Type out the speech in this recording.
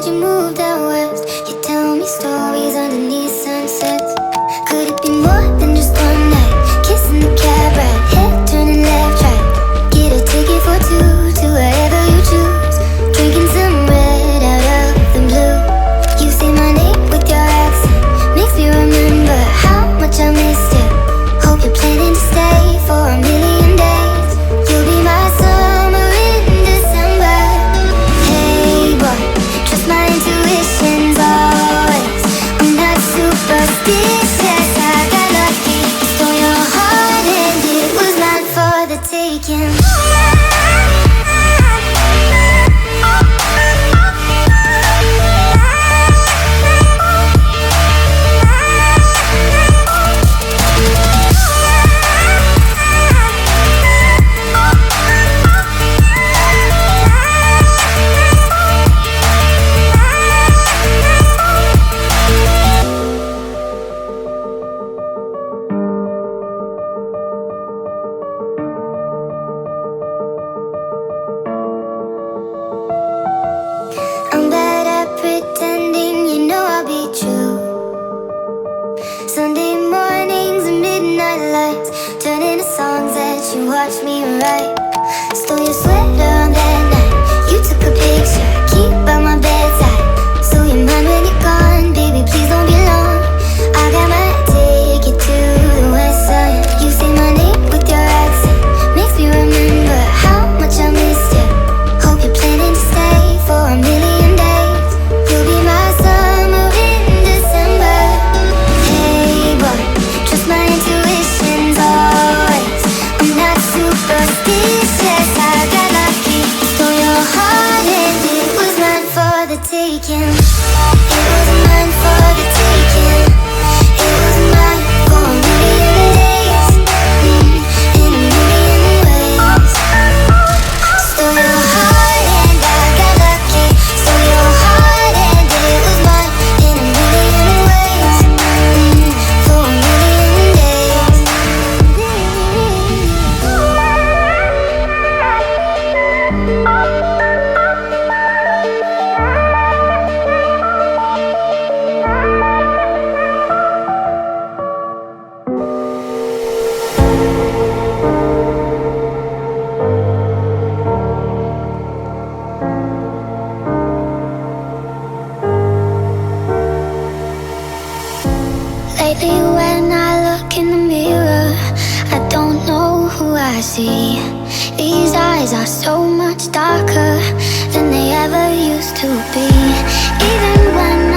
said you moved out west. You tell me stories underneath sunsets. Could it be more than just one night? Kissing the cab ride, head turning left, right. Get a ticket for two to wherever you choose. Drinking some red out of the blue. You say my name with your accent, makes me remember how much I missed you. Hope you're planning to stay for a million days. You'll be my summer in December. Hey boy, trust my intuitions always. I'm not superstitious, I got lucky. Stole your heart and it was mine for the taking. I'm bad at pretending, you know I'll be true. Sunday mornings and midnight lights turn into songs that you watch me write. Stole your sweater on that night. You took a picture, keep by my bedside. So you're mine when you're gone, baby, please don't be long. I got my ticket to the west side. You say my name with your accent, makes me remember how much I missed you. Hope you're planning to stay for a million days. You'll be my summer in December. Hey boy, trust my intuitions always. I'm not superstitious, I got lucky. Stole your heart and it was mine for the taking. It was mine for the taking. It was mine for a million days. In a million ways. Stole your heart and I got lucky. Stole your heart and it was mine in a million ways. For a million days. Lately when I look in the mirror, I don't know who I see. These eyes are so much darker than they ever used to be. Even when